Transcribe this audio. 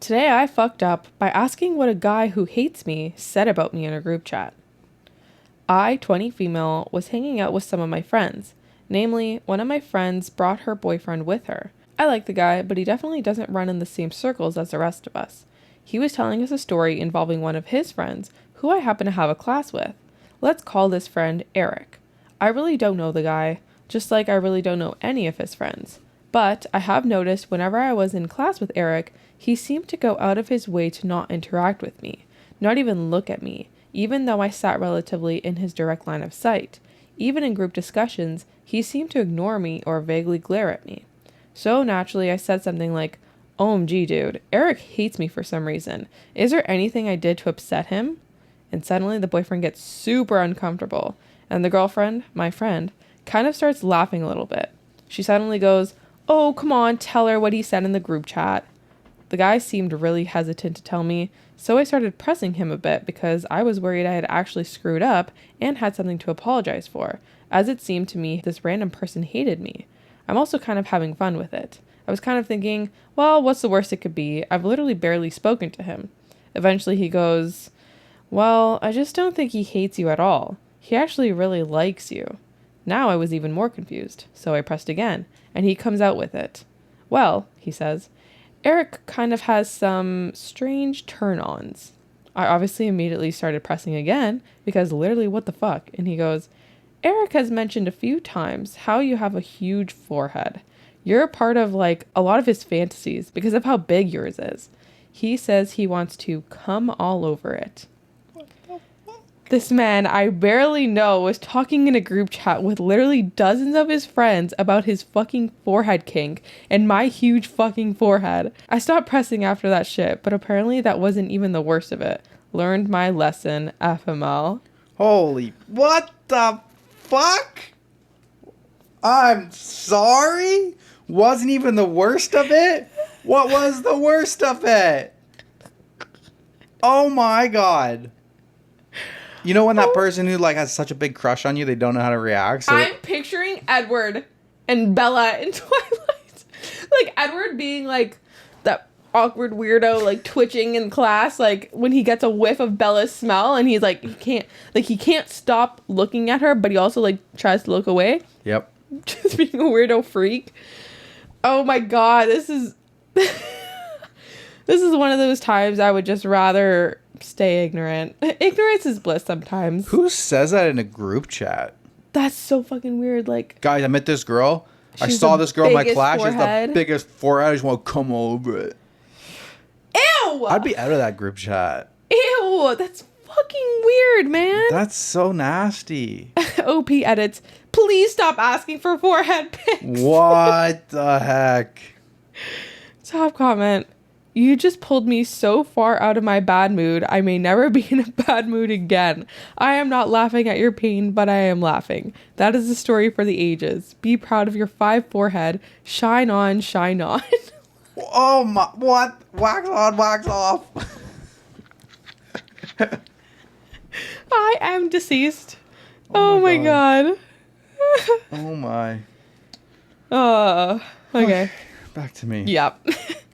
today I fucked up by asking what a guy who hates me said about me in a group chat. I, 20 female, was hanging out with some of my friends. Namely, one of my friends brought her boyfriend with her. I like the guy, but he definitely doesn't run in the same circles as the rest of us. He was telling us a story involving one of his friends, who I happen to have a class with. Let's call this friend Eric. I really don't know the guy, just like I really don't know any of his friends. But I have noticed whenever I was in class with Eric, he seemed to go out of his way to not interact with me, not even look at me, even though I sat relatively in his direct line of sight. Even in group discussions, he seemed to ignore me or vaguely glare at me. So naturally, I said something like, "OMG, dude, Eric hates me for some reason. Is there anything I did to upset him?" And suddenly the boyfriend gets super uncomfortable, and the girlfriend, my friend, kind of starts laughing a little bit. She suddenly goes, "Oh, come on, tell her what he said in the group chat." The guy seemed really hesitant to tell me, so I started pressing him a bit because I was worried I had actually screwed up and had something to apologize for, as it seemed to me this random person hated me. I'm also kind of having fun with it. I was kind of thinking, well, what's the worst it could be? I've literally barely spoken to him. Eventually he goes, "Well, I just don't think he hates you at all. He actually really likes you." Now I was even more confused, so I pressed again, and he comes out with it. "Well," he says, "Eric kind of has some strange turn-ons." I obviously immediately started pressing again, because literally what the fuck? And he goes, "Eric has mentioned a few times how you have a huge forehead. You're a part of like a lot of his fantasies because of how big yours is. He says he wants to come all over it." This man I barely know was talking in a group chat with literally dozens of his friends about his fucking forehead kink and my huge fucking forehead. I stopped pressing after that shit, but apparently that wasn't even the worst of it. Learned my lesson, FML. Holy, what the fuck? I'm sorry? Wasn't even the worst of it? What was the worst of it? Oh my god. You know when that person who like has such a big crush on you, they don't know how to react? So I'm picturing Edward and Bella in Twilight. Like Edward being like that awkward weirdo, like twitching in class, like when he gets a whiff of Bella's smell and he's like he can't stop looking at her, but he also like tries to look away. Yep. Just being a weirdo freak. Oh my god, this is this is one of those times I would just rather stay ignorant. Ignorance is bliss sometimes. Who says that in a group chat? That's so fucking weird. Like, guys, I met this girl. I saw this girl in my class. She has the biggest forehead. I just want to come over it. Ew! I'd be out of that group chat. Ew! That's fucking weird, man. That's so nasty. OP edits. Please stop asking for forehead pics. What the heck? Top comment. You just pulled me so far out of my bad mood, I may never be in a bad mood again. I am not laughing at your pain, but I am laughing. That is a story for the ages. Be proud of your 5 forehead. Shine on, shine on. Oh my, what? Wax on, wax off. I am deceased. Oh my god. Oh my. Okay. Back to me. Yep.